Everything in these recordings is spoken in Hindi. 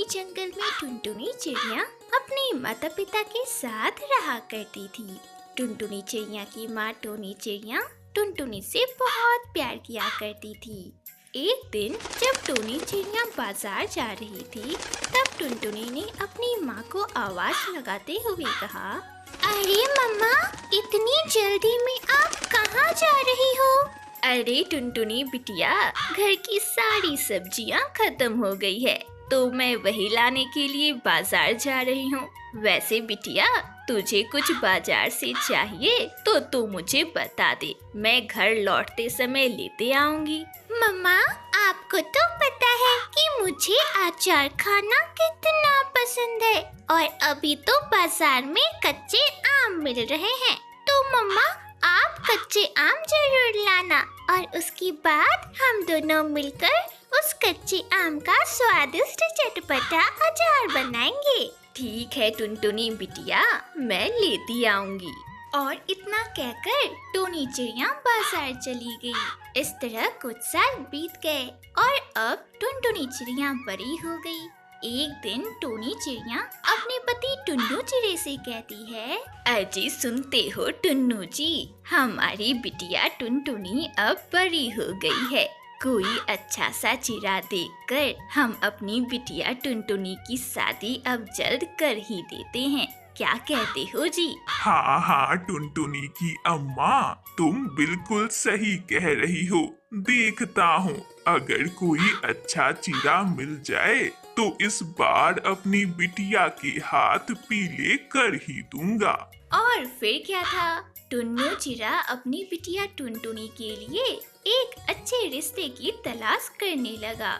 जंगल में टुनटुनी चिड़िया अपने माता पिता के साथ रहा करती थी। टुनटुनी चिड़िया की माँ टोनी चिड़िया टुनटुनी से बहुत प्यार किया करती थी। एक दिन जब टोनी चिड़िया बाजार जा रही थी, तब टुनटुनी ने अपनी माँ को आवाज लगाते हुए कहा, अरे मम्मा, इतनी जल्दी में आप कहाँ जा रही हो? अरे टुनटुनी बिटिया, घर की सारी सब्जियाँ खत्म हो गई है, तो मैं वही लाने के लिए बाजार जा रही हूँ। वैसे बिटिया, तुझे कुछ बाजार से चाहिए तो तू मुझे बता दे, मैं घर लौटते समय लेते आऊंगी। मम्मा, आपको तो पता है कि मुझे अचार खाना कितना पसंद है, और अभी तो बाजार में कच्चे आम मिल रहे हैं, तो मम्मा आप कच्चे आम जरूर लाना, और उसके बाद हम दोनों मिलकर उस कच्चे आम का स्वादिष्ट चटपटा अचार बनाएंगे। ठीक है टुनटुनी बिटिया, मैं लेती आऊंगी। और इतना कहकर टोनी चिड़िया बाजार चली गई। इस तरह कुछ साल बीत गए और अब टुनटुनी चिड़िया बड़ी हो गई। एक दिन टोनी चिड़िया अपने पति टुन्नू चिड़े से कहती है, अजी सुनते हो टुन्नू जी, हमारी बिटिया टुनटुनी अब बड़ी हो गई है। कोई अच्छा सा चिड़ा देखकर हम अपनी बिटिया टुनटुनी की शादी अब जल्द कर ही देते हैं। क्या कहते हो जी? हाँ हाँ टुनटुनी की अम्मा, तुम बिल्कुल सही कह रही हो। देखता हूँ, अगर कोई अच्छा चिड़ा मिल जाए तो इस बार अपनी बिटिया के हाथ पीले कर ही दूंगा। और फिर क्या था, टुन्नू चिड़ा अपनी बिटिया टुनटुनी के लिए एक अच्छे रिश्ते की तलाश करने लगा।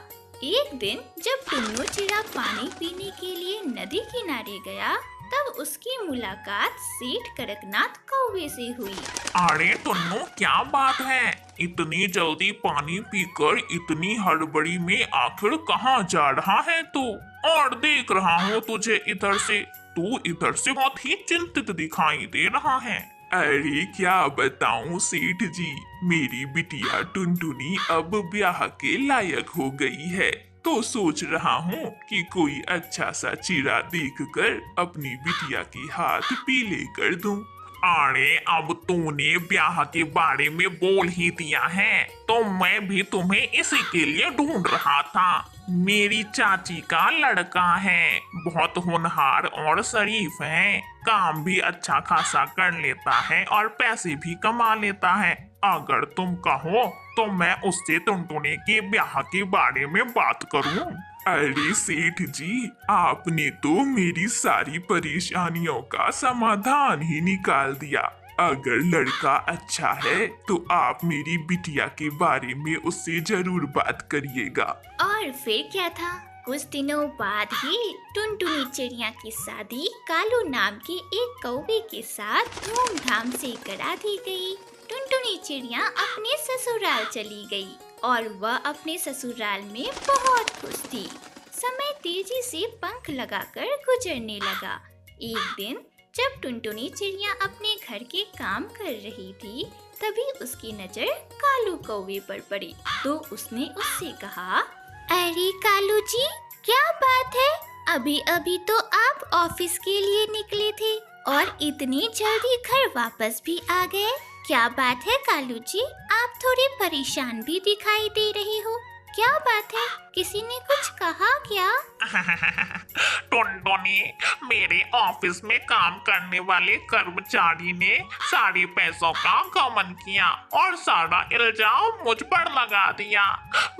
एक दिन जब टुन्नू चिड़ा पानी पीने के लिए नदी किनारे गया, तब उसकी मुलाकात सेठ कड़कनाथ कौवे से हुई। अरे टुन्नू, क्या बात है, इतनी जल्दी पानी पीकर इतनी हड़बड़ी में आखिर कहाँ जा रहा है तू? और देख रहा हूँ तुझे इधर से, तू इधर से बहुत ही चिंतित दिखाई दे रहा है। अरे क्या बताऊं सेठ जी, मेरी बिटिया टुनटुनी अब ब्याह के लायक हो गई है, तो सोच रहा हूँ कि कोई अच्छा सा चिड़ा देखकर अपनी बिटिया के हाथ पीले कर दूं। अरे अब तूने ब्याह के बारे में बोल ही दिया है, तो मैं भी तुम्हें इसी के लिए ढूंढ रहा था। मेरी चाची का लड़का है, बहुत होनहार और शरीफ है, काम भी अच्छा खासा कर लेता है और पैसे भी कमा लेता है। अगर तुम कहो तो मैं उससे टुनटुनी के ब्याह के बारे में बात करूं। अरे सेठ जी, आपने तो मेरी सारी परेशानियों का समाधान ही निकाल दिया। अगर लड़का अच्छा है तो आप मेरी बिटिया के बारे में उससे जरूर बात करिएगा। और फिर क्या था, कुछ दिनों बाद ही टुनटुनी चिड़िया की शादी कालू नाम के एक कौवे के साथ धूमधाम से करा दी गई। टुनटुनी चिड़िया अपने ससुराल चली गई और वह अपने ससुराल में बहुत खुश थी। समय तेजी से पंख लगाकर गुजरने लगा। एक दिन जब टुनटुनी चिड़िया अपने घर के काम कर रही थी, तभी उसकी नजर कालू कौवे पर पड़ी, तो उसने उससे कहा, अरे कालू जी, क्या बात है, अभी अभी तो आप ऑफिस के लिए निकले थे और इतनी जल्दी घर वापस भी आ गए। क्या बात है कालू जी, आप थोड़ी परेशान भी दिखाई दे रही हो। क्या बात है, किसी ने कुछ कहा क्या? टुनटुनी, मेरे ऑफिस में काम करने वाले कर्मचारी ने सारे पैसों का गबन किया और सारा इल्जाम मुझ पर लगा दिया।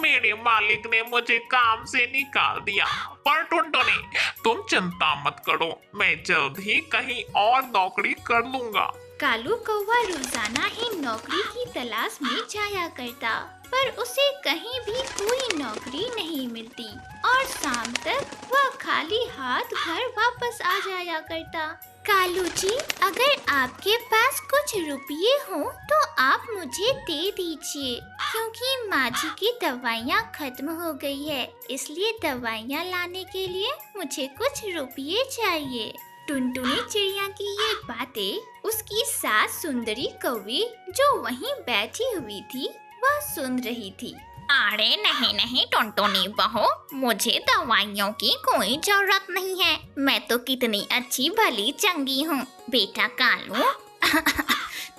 मेरे मालिक ने मुझे काम से निकाल दिया। पर टुनटुनी, तुम चिंता मत करो, मैं जल्द ही कहीं और नौकरी कर लूंगा। कालू कौवा रोजाना ही नौकरी की तलाश में जाया करता, पर उसे कहीं भी कोई नौकरी नहीं मिलती और शाम तक वह खाली हाथ घर वापस आ जाया करता। कालू जी, अगर आपके पास कुछ रुपये हो तो आप मुझे दे दीजिए, क्योंकि माँ जी की दवाइयाँ खत्म हो गई है, इसलिए दवाइयाँ लाने के लिए मुझे कुछ रुपये चाहिए। टुनटुनी चिड़िया की ये बातें उसकी सास सुंदरी कौवी, जो वहीं बैठी हुई थी, वह सुन रही थी। अरे नहीं नहीं टुनटुनी बहू, मुझे दवाइयों की कोई जरूरत नहीं है। मैं तो कितनी अच्छी भली चंगी हूँ। बेटा कालू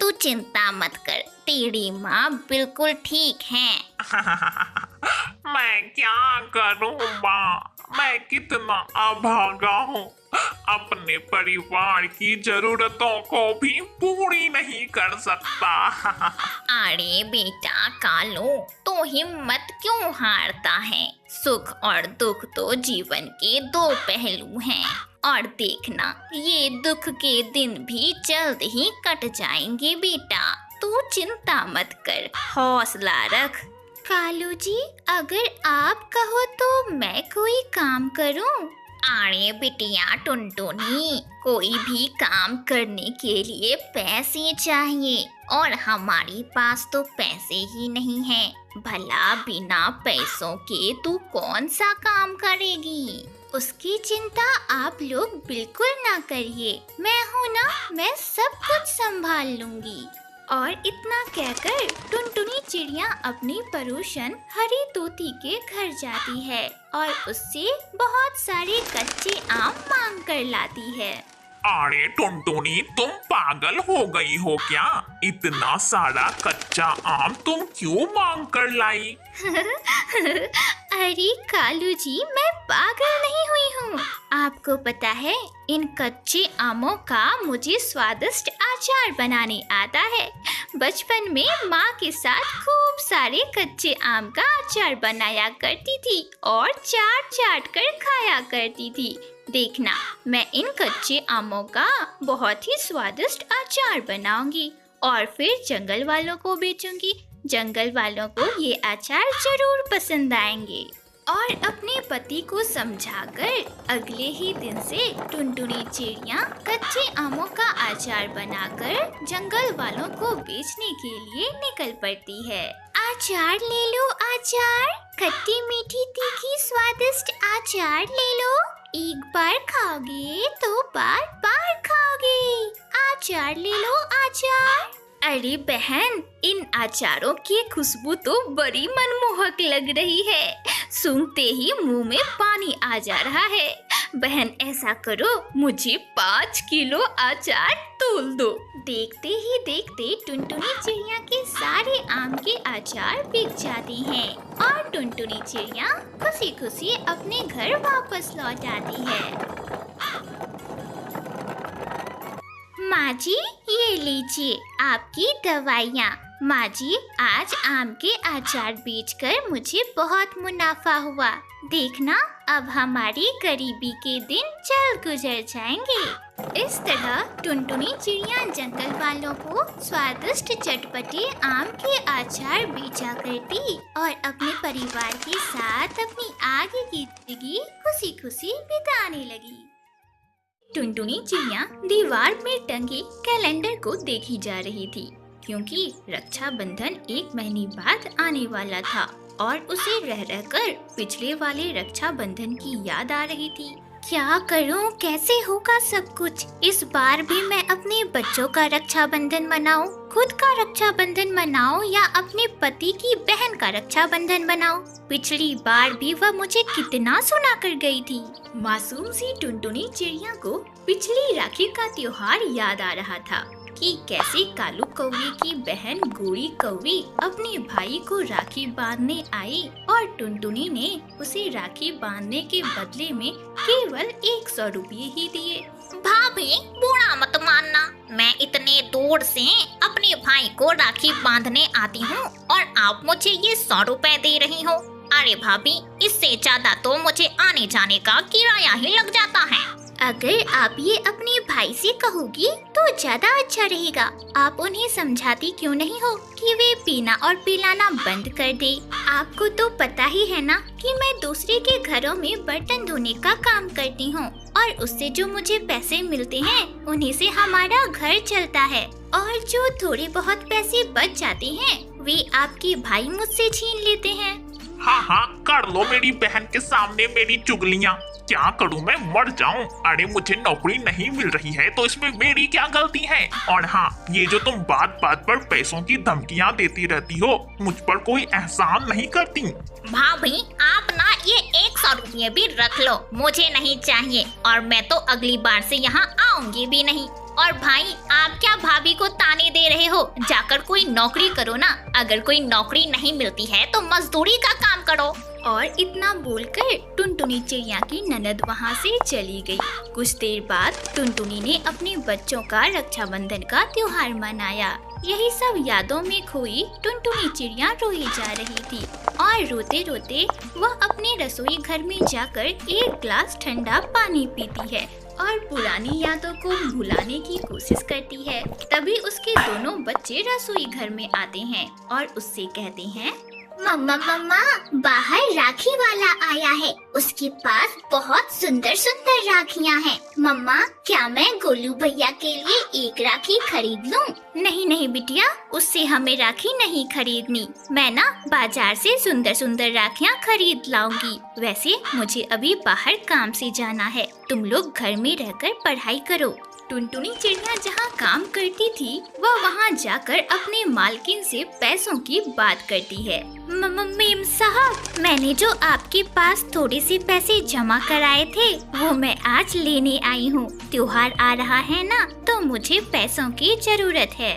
तू चिंता मत कर, तेरी माँ बिल्कुल ठीक है। मैं क्या करूं माँ, मैं कितना अभागा हूँ, अपने परिवार की जरूरतों को भी पूरी नहीं कर सकता। अरे बेटा कालू, तो हिम्मत क्यों हारता है? सुख और दुख तो जीवन के दो पहलू हैं। और देखना, ये दुख के दिन भी जल्द ही कट जाएंगे बेटा। तू चिंता मत कर, हौसला रख। कालू जी, अगर आप कहो तो मैं कोई काम करूं? अरे बिटिया टुनटुनी, कोई भी काम करने के लिए पैसे चाहिए और हमारे पास तो पैसे ही नहीं है। भला बिना पैसों के तू कौन सा काम करेगी? उसकी चिंता आप लोग बिल्कुल ना करिए, मैं हूँ ना, मैं सब कुछ संभाल लूंगी। और इतना कहकर टुनटुनी चिड़िया अपनी पड़ोसन हरी तोती के घर जाती है और उससे बहुत सारे कच्चे आम मांग कर लाती है। अरे टुनटुनी, तुम पागल हो गई हो क्या? इतना सारा कच्चा आम तुम क्यों मांग कर लाई? अरे कालू जी, मैं पागल नहीं हुई हूँ। आपको पता है, इन कच्चे आमों का मुझे स्वादिष्ट अचार बनाने आता है। बचपन में माँ के साथ खूब सारे कच्चे आम का अचार बनाया करती थी और चाट चाट कर खाया करती थी। देखना, मैं इन कच्चे आमों का बहुत ही स्वादिष्ट अचार बनाऊंगी और फिर जंगल वालों को बेचूंगी। जंगल वालों को ये अचार जरूर पसंद आएंगे। और अपने पति को समझाकर अगले ही दिन से टुनटुनी चिड़िया कच्चे आमों का अचार बनाकर जंगल वालों को बेचने के लिए निकल पड़ती है। अचार ले लो अचार, खट्टी मीठी तीखी स्वादिष्ट अचार ले लो। एक बार खाओगे तो बार बार खाओगे। अचार ले लो अचार। अरे बहन, इन अचारों की खुशबू तो बड़ी मनमोहक लग रही है। सूंघते ही मुंह में पानी आ जा रहा है। बहन ऐसा करो, मुझे 5 किलो अचार तोल दो। देखते ही देखते टुनटुनी चिड़िया के सारे आम के अचार बिक जाते हैं और टुनटुनी चिड़िया खुशी खुशी अपने घर वापस लौट आती है। माँ जी, ये लीजिए आपकी दवाइयाँ। माँ जी, आज आम के अचार बेचकर मुझे बहुत मुनाफा हुआ। देखना, अब हमारी गरीबी के दिन जल्द गुजर जाएंगे। इस तरह टुनटुनी चिड़िया जंगल वालों को स्वादिष्ट चटपटे आम के अचार बेचा करती और अपने परिवार के साथ अपनी आगे की जिंदगी खुशी खुशी बिताने लगी। टुनटुनी चिड़िया दीवार में टंगे कैलेंडर को देखी जा रही थी, क्योंकि रक्षाबंधन 1 महीने बाद आने वाला था और उसे रह रहकर पिछले वाले रक्षाबंधन की याद आ रही थी। क्या करूं, कैसे होगा सब कुछ? इस बार भी मैं अपने बच्चों का रक्षाबंधन मनाऊं, खुद का रक्षाबंधन मनाऊं या अपने पति की बहन का रक्षाबंधन मनाऊं? पिछली बार भी वह मुझे कितना सुना कर गई थी। मासूम सी टुनटुनी चिड़िया को पिछली राखी का त्योहार याद आ रहा था कि कैसे कालू कौवे की बहन गोरी कौवी अपने भाई को राखी बांधने आई और टुनटुनी ने उसे राखी बांधने के बदले में केवल 100 रुपये ही दिए। भाभी, बुरा मत मानना, मैं इतने दूर से अपने भाई को राखी बांधने आती हूँ और आप मुझे ये 100 रुपए दे रही हो। अरे भाभी, इससे ज्यादा तो मुझे आने जाने का किराया ही लग जाता है। अगर आप ये अपने भाई से कहोगी तो ज्यादा अच्छा रहेगा। आप उन्हें समझाती क्यों नहीं हो कि वे पीना और पिलाना बंद कर दे? आपको तो पता ही है ना कि मैं दूसरे के घरों में बर्तन धोने का काम करती हूँ और उससे जो मुझे पैसे मिलते हैं उन्हीं से हमारा घर चलता है। और जो थोड़े बहुत पैसे बच जाते हैं वे आपके भाई मुझसे छीन लेते हैं। हाँ हाँ, कर लो मेरी बहन के सामने मेरी चुगलियाँ। क्या करूं, मैं मर जाऊं। अरे मुझे नौकरी नहीं मिल रही है तो इसमें मेरी क्या गलती है। और हाँ, ये जो तुम बात बात पर पैसों की धमकियां देती रहती हो, मुझ पर कोई एहसान नहीं करती। भाभी आप ना ये 100 रुपये भी रख लो, मुझे नहीं चाहिए और मैं तो अगली बार से यहाँ आऊंगी भी नहीं। और भाई आप क्या भाभी को ताने दे रहे हो, जाकर कोई नौकरी करो ना। अगर कोई नौकरी नहीं मिलती है तो मजदूरी का काम करो। और इतना बोलकर टुनटुनी चिड़िया की ननद वहाँ से चली गई। कुछ देर बाद टुनटुनी ने अपने बच्चों का रक्षाबंधन का त्योहार मनाया। यही सब यादों में खोई टुनटुनी चिड़िया रोई जा रही थी और रोते रोते वह अपने रसोई घर में जाकर एक गिलास ठंडा पानी पीती है और पुरानी यादों को भुलाने की कोशिश करती है। तभी उसके दोनों बच्चे रसोई घर में आते हैं और उससे कहते हैं, मम्मा मम्मा, बाहर राखी वाला आया है, उसके पास बहुत सुंदर सुंदर राखियाँ हैं। मम्मा, क्या मैं गोलू भैया के लिए एक राखी खरीद लूं? नहीं नहीं बिटिया, उससे हमें राखी नहीं खरीदनी। मैं ना बाजार से सुंदर सुंदर राखियाँ खरीद लाऊंगी। वैसे मुझे अभी बाहर काम से जाना है, तुम लोग घर में रहकर पढ़ाई करो। टुनटुनी चिड़िया जहाँ काम करती थी वह वहाँ जाकर अपने मालकिन से पैसों की बात करती है। मेम साहब, मैंने जो आपके पास थोड़े से पैसे जमा कराए थे वो मैं आज लेने आई हूँ। त्योहार आ रहा है ना, तो मुझे पैसों की जरूरत है।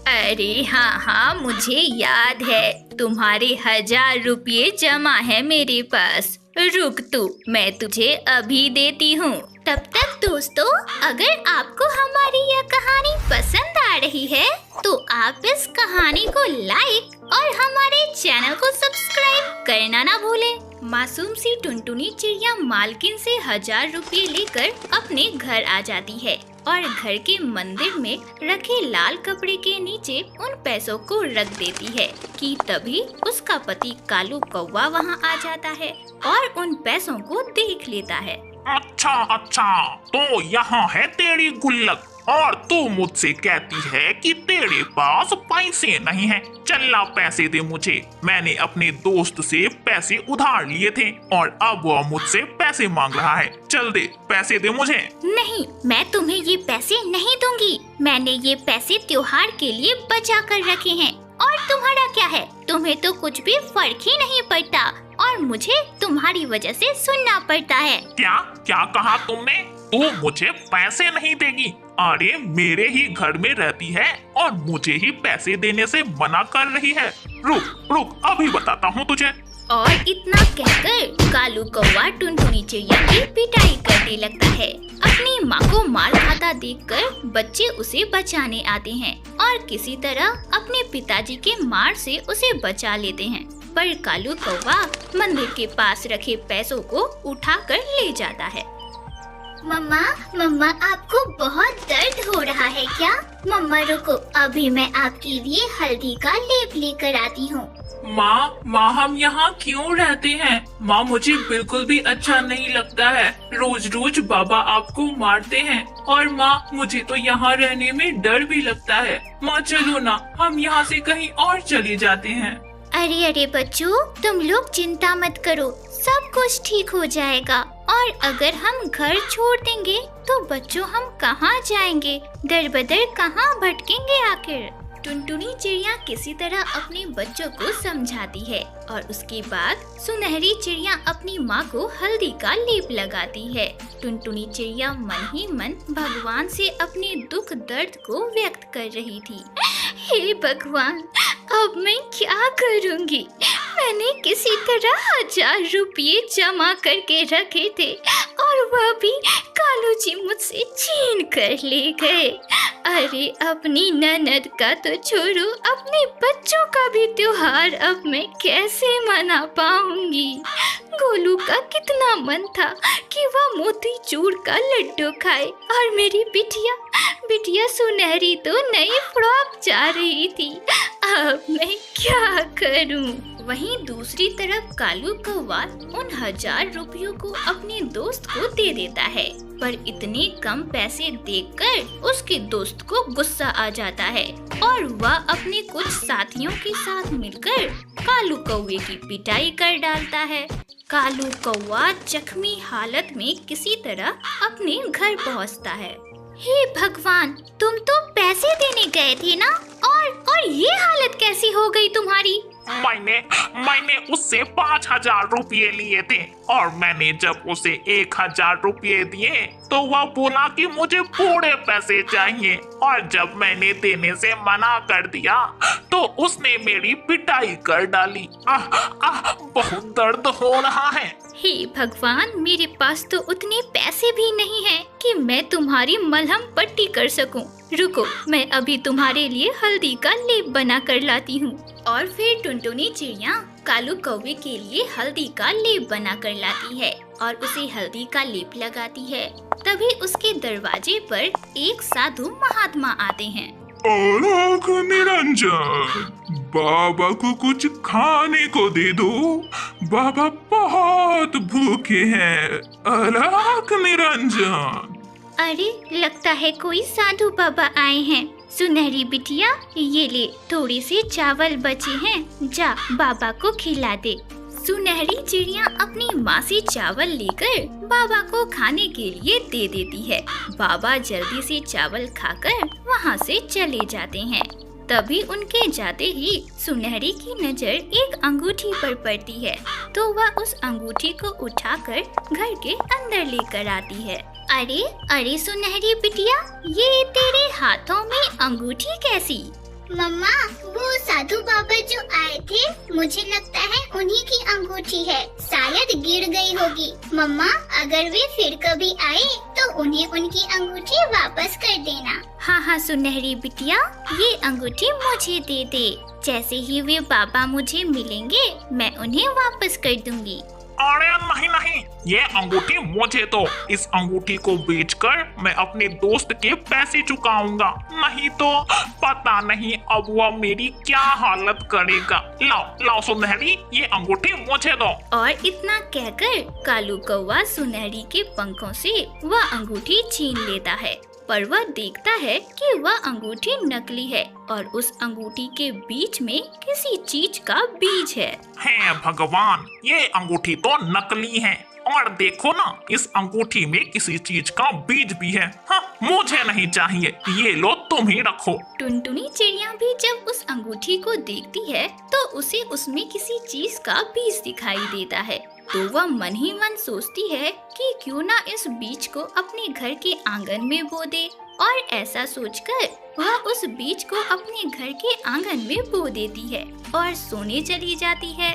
अरे हाँ, मुझे याद है, तुम्हारे 1000 रुपये जमा है मेरे पास। रुक तू, मैं तुझे अभी देती हूँ। तब तक दोस्तों, अगर आपको हमारी यह कहानी पसंद आ रही है तो आप इस कहानी को लाइक और हमारे चैनल को सब्सक्राइब करना ना भूलें। मासूम सी टुनटुनी चिड़िया मालकिन से 1000 रुपये लेकर अपने घर आ जाती है और घर के मंदिर में रखे लाल कपड़े के नीचे उन पैसों को रख देती है कि तभी उसका पति कालू कौवा वहाँ आ जाता है और उन पैसों को देख लेता है। अच्छा, तो यहाँ है तेरी गुल्लक और तू मुझसे कहती है कि तेरे पास पैसे नहीं हैं। चल ला पैसे दे मुझे, मैंने अपने दोस्त से पैसे उधार लिए थे और अब वह मुझसे पैसे मांग रहा है। चल दे, पैसे दे मुझे। नहीं, मैं तुम्हें ये पैसे नहीं दूंगी। मैंने ये पैसे त्योहार के लिए बचा कर रखे हैं और तुम्हारा क्या है, तुम्हें तो कुछ भी फर्क ही नहीं पड़ता और मुझे तुम्हारी वजह से सुनना पड़ता है। क्या कहा तुमने? तू मुझे पैसे नहीं देगी? अरे मेरे ही घर में रहती है और मुझे ही पैसे देने से मना कर रही है। रुक, अभी बताता हूँ तुझे। और इतना कहकर कालू कौवा टुनटुनी चिड़िया की पिटाई करने लगता है। अपनी माँ को मार खाता देखकर बच्चे उसे बचाने आते हैं और किसी तरह अपने पिताजी के मार से उसे बचा लेते हैं। पर कालू कौवा मंदिर के पास रखे पैसों को उठाकर ले जाता है। मम्मा, आपको बहुत दर्द हो रहा है क्या? मम्मा रुको, अभी मैं आपके लिए हल्दी का लेप लेकर आती हूँ। माँ हम यहाँ क्यों रहते हैं? माँ, मुझे बिल्कुल भी अच्छा नहीं लगता है। रोज रोज बाबा आपको मारते हैं और माँ मुझे तो यहाँ रहने में डर भी लगता है। माँ चलो ना, हम यहाँ से कहीं और चले जाते हैं। अरे बच्चों, तुम लोग चिंता मत करो, सब कुछ ठीक हो जाएगा। और अगर हम घर छोड़ देंगे तो बच्चों हम कहाँ जाएंगे? दर बदर कहाँ भटकेंगे आखिर? टुनटुनी चिड़िया किसी तरह अपने बच्चों को समझाती है और उसके बाद सुनहरी चिड़िया अपनी माँ को हल्दी का लेप लगाती है। टुनटुनी चिड़िया मन ही मन भगवान से अपने दुख दर्द को व्यक्त कर रही थी। हे भगवान, अब मैं क्या करूँगी? मैंने किसी तरह 1000 रुपये जमा करके रखे थे और वह भी कालू जी मुझसे छीन कर ले गए। अरे अपनी ननद का तो छोड़ो, अपने बच्चों का भी त्योहार अब मैं कैसे मना पाऊंगी? गोलू का कितना मन था कि वह मोतीचूर का लड्डू खाए और मेरी बिटिया सुनहरी तो नई फ्रॉक जा रही थी। अब मैं क्या करूं? वहीं दूसरी तरफ कालू कौवा उन 1000 रुपयों को अपने दोस्त को दे देता है, पर इतने कम पैसे देखकर उसके दोस्त को गुस्सा आ जाता है और वह अपने कुछ साथियों के साथ मिलकर कालू कौवे की पिटाई कर डालता है। कालू कौवा जख्मी हालत में किसी तरह अपने घर पहुंचता है। हे भगवान, तुम तो पैसे देने गए थे ना, और ये हालत कैसी हो गई तुम्हारी? मैंने उससे 5,000 रुपये लिए थे और मैंने जब उसे 1,000 रुपये दिए तो वह बोला कि मुझे पूरे पैसे चाहिए, और जब मैंने देने से मना कर दिया तो उसने मेरी पिटाई कर डाली। बहुत दर्द हो रहा है। हे भगवान, मेरे पास तो उतने पैसे भी नहीं हैं कि मैं तुम्हारी मलहम पट्टी कर सकूं। रुको, मैं अभी तुम्हारे लिए हल्दी का लेप बना कर लाती हूँ। और फिर टुनटुनी चिड़िया कालू कौवे के लिए हल्दी का लेप बना कर लाती है और उसे हल्दी का लेप लगाती है। तभी उसके दरवाजे पर एक साधु महात्मा आते हैं। अलख निरंजन, बाबा को कुछ खाने को दे दो, बाबा बहुत भूखे हैं। अलख निरंजन। अरे, लगता है कोई साधु बाबा आए हैं। सुनहरी बिटिया, ये ले, थोड़े से चावल बचे हैं, जा बाबा को खिला दे। सुनहरी चिड़िया अपनी माँ से चावल लेकर बाबा को खाने के लिए दे देती है। बाबा जल्दी से चावल खाकर वहाँ से चले जाते हैं। तभी उनके जाते ही सुनहरी की नजर एक अंगूठी पर पड़ती है, तो वह उस अंगूठी को उठाकर घर के अंदर लेकर आती है। अरे सुनहरी बिटिया, ये तेरे हाथों में अंगूठी कैसी? मम्मा, वो साधु बाबा जो आए थे, मुझे लगता है उन्हीं की अंगूठी है, शायद गिर गई होगी। मम्मा, अगर वे फिर कभी आए तो उन्हें उनकी अंगूठी वापस कर देना। हाँ सुनहरी बिटिया, ये अंगूठी मुझे दे दे। जैसे ही वे बाबा मुझे मिलेंगे मैं उन्हें वापस कर दूंगी। अरे नहीं, ये अंगूठी मुझे दो। इस अंगूठी को बेचकर मैं अपने दोस्त के पैसे चुकाऊंगा, नहीं तो पता नहीं अब वह मेरी क्या हालत करेगा। लाओ सुनहरी, ये अंगूठी मुझे दो। और इतना कहकर कालू कौवा सुनहरी के पंखों से वह अंगूठी छीन लेता है, पर वह देखता है कि वह अंगूठी नकली है और उस अंगूठी के बीच में किसी चीज का बीज है। हे भगवान, ये अंगूठी तो नकली है, और देखो ना, इस अंगूठी में किसी चीज का बीज भी है। हाँ, मुझे नहीं चाहिए, ये लो तुम ही रखो। टुनटुनी चिड़िया भी जब उस अंगूठी को देखती है तो उसे उसमें किसी चीज का बीज दिखाई देता है, तो वह मन ही मन सोचती है कि क्यों ना इस बीज को अपने घर के आंगन में बो दे। और ऐसा सोचकर वह उस बीज को अपने घर के आंगन में बो देती है और सोने चली जाती है।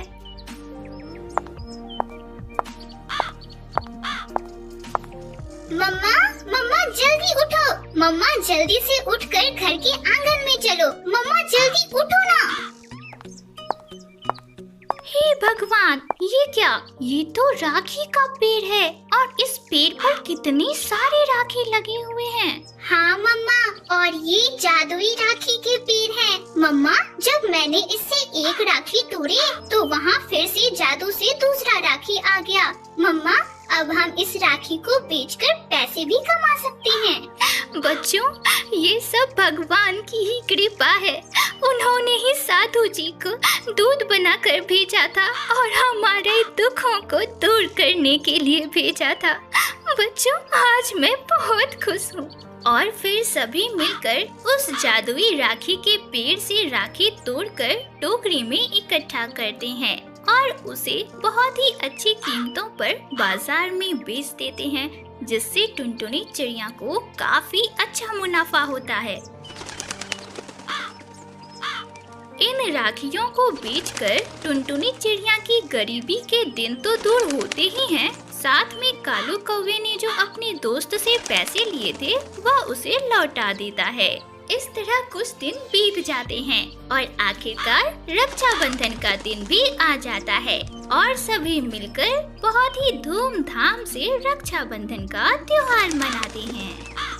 मम्मा जल्दी उठो। मम्मा जल्दी से उठकर घर के आंगन में चलो। मम्मा जल्दी उठो ना। हे भगवान, ये क्या? ये तो राखी का पेड़ है और इस पेड़ पर कितनी सारे राखी लगे हुए हैं। हाँ मम्मा, और ये जादुई राखी के पेड़ हैं। मम्मा, जब मैंने इससे एक राखी तोड़ी तो वहाँ फिर से जादू से दूसरा राखी आ गया। मम्मा, अब हम इस राखी को बेचकर पैसे भी कमा सकते हैं। बच्चों, ये सब भगवान की ही कृपा है। उन्होंने ही साधु जी को दूध बनाकर भेजा था और हमारे दुखों को दूर करने के लिए भेजा था। बच्चों, आज मैं बहुत खुश हूँ। और फिर सभी मिलकर उस जादुई राखी के पेड़ से राखी तोड़कर टोकरी में इकट्ठा करते हैं और उसे बहुत ही अच्छी कीमतों पर बाजार में बेच देते हैं, जिससे टुनटुनी चिड़िया को काफी अच्छा मुनाफा होता है। इन राखियों को बेचकर टुनटुनी चिड़िया की गरीबी के दिन तो दूर होते ही हैं, साथ में कालू कौवे ने जो अपने दोस्त से पैसे लिए थे वह उसे लौटा देता है। इस तरह कुछ दिन बीत जाते हैं और आखिरकार रक्षाबंधन का दिन भी आ जाता है और सभी मिलकर बहुत ही धूमधाम से रक्षाबंधन का त्योहार मनाते हैं।